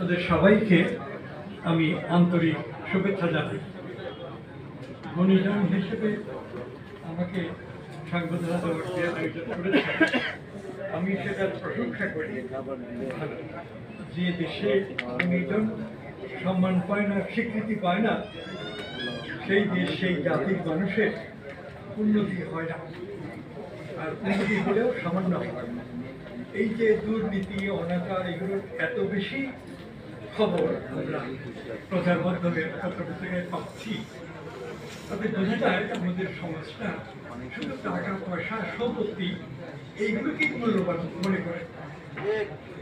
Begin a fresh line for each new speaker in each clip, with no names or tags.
ওদের সবাইকে আমি আন্তরিক শুভেচ্ছা জানাই। গুণীজন হিসেবে আমাকে সংবর্ধনা দেওয়ার যে আয়োজন করেছে, আমি সেটার প্রশংসা করি। যে দেশে গুণীজন সম্মান পায় না, স্বীকৃতি পায় না, সেই দেশ, সেই জাতির মানুষের উন্নতি হয় না, আর উন্নতি হলেও সামান্য হয়। এই যে দুর্নীতি, অনাচার, এগুলোর এত বেশি খবর আমরা প্রচার মাধ্যমে পত্রপত্রিকায় পাচ্ছি, তাতে বোঝা যায় আমাদের সমাজটা শুধু টাকা পয়সা, সম্পত্তি এইগুলোকেই মূল্যবান মনে করে।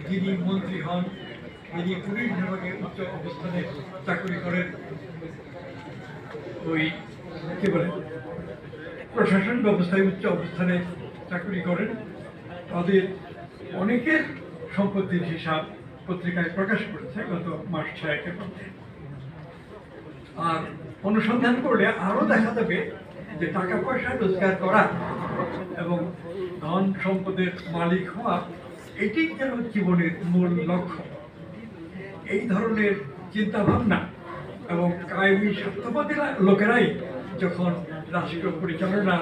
যিনি মন্ত্রী হন, যিনি পুলিশ বিভাগে উচ্চ অবস্থানে চাকরি করেন, ওই কি বলে প্রশাসন ব্যবস্থায় উচ্চ অবস্থানে চাকরি করেন, তাদের অনেকের সম্পত্তির হিসাব পত্রিকায় প্রকাশ করেছে গত মাস 6-এর মধ্যে। আর অনুসন্ধান করলে আরো দেখা যাবে যে টাকা পয়সা রোজগার করা এবং ধন সম্পদের মালিক হওয়া, এটি যেন জীবনের মূল লক্ষ্য। এই ধরনের চিন্তা ভাবনা এবং কায়েমি স্বার্থবাদী লোকেরাই যখন রাষ্ট্র পরিচালনা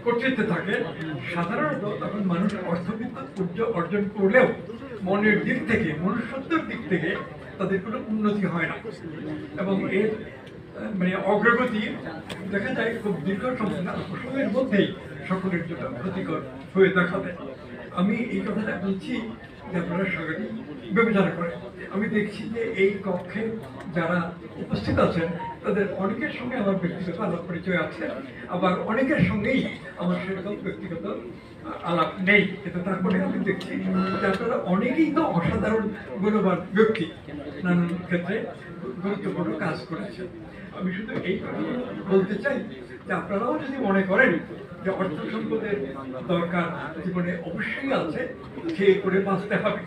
কর্তৃত্বে থাকে, সাধারণত তখন মানুষ অর্থবিত্ত অর্জন করলেও মনের দিক থেকে, মনুষ্যত্বের দিক থেকে তাদের কোনো উন্নতি হয় না, এবং এর অগ্রগতি দেখা যায় খুব দীর্ঘ সময়ের মধ্যেই সকলের জন্য ক্ষতিকর হয়ে দেখা দেয়। আমি এই কথাটা বলছি যে আপনারা সবাই বিবেচনা করেন। আমি দেখছি যে এই কক্ষে যারা উপস্থিত আছেন তাদের অনেকের সঙ্গে আমার ব্যক্তিগত আলাপ পরিচয় আছে, আবার অনেকের সঙ্গেই আমার সেরকম ব্যক্তিগত আলাপ নেই, কিন্তু তারপরে আমি দেখছি যে আপনারা অনেকেই তো অসাধারণ গুণবান ব্যক্তি, নানান ক্ষেত্রে গুরুত্বপূর্ণ কাজ করেছেন। আমি শুধু এই কথা বলতে চাই যে আপনারাও যদি মনে করেন যে অর্থ সম্পদের দরকার জীবনে অবশ্যই আছে, খেয়ে করে বাঁচতে হবে,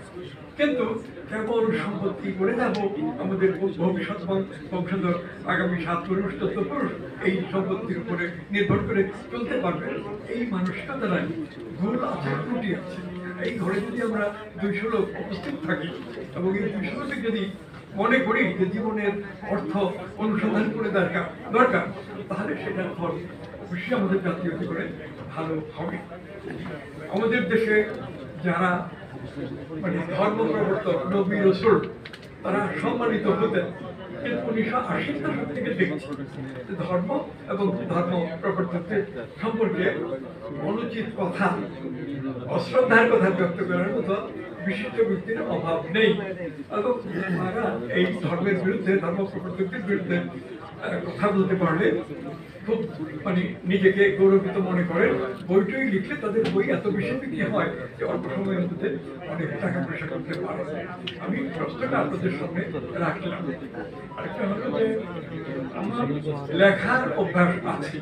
কিন্তু কেবল সম্পত্তি করে যাব, আমাদের ভবিষ্যৎ বংশধর আগামী 7 পুরুষ 14 পুরুষ এই সম্পত্তির উপরে নির্ভর করে চলতে পারবে, এই মানসিকতা নাই, ভুল আছে, ত্রুটি আছে। এই ঘরে যদি আমরা 200 লোক উপস্থিত থাকি এবং এই 200 লোকে যদি মনে করি যে জীবনের অর্থ অনুসন্ধান করে দরকার, তাহলে সেটার ফল অবশ্যই আমাদের জাতীয় জীবনে ভালো হবে। আমাদের দেশে যারা ধর্ম প্রবর্তক, নবী রাসূল, তারা সম্মানিত হতেন, কিন্তু 1980 দশক থেকে দেখছি ধর্ম এবং ধর্ম প্রবর্তকদের সম্পর্কে অনুচিত কথা, অশ্রদ্ধার কথা ব্যক্ত করার মতো বিশিষ্ট ব্যক্তির অভাব নেই, এবং তারা এই ধর্মের বিরুদ্ধে, ধর্ম প্রবর্তকদের বিরুদ্ধে কথা বলতে পারলে খুব নিজেকে গৌরবিত মনে করেন। বইটই লিখলে তাদের বই এত বেশি বিক্রি হয় যে অল্প সময়ের মধ্যে অনেক টাকা পয়সা করতে পারে। আমি প্রশ্নটা আপনাদের সামনে রাখলাম। আরেকটা হলো যে আমার লেখার অভ্যাস আছে।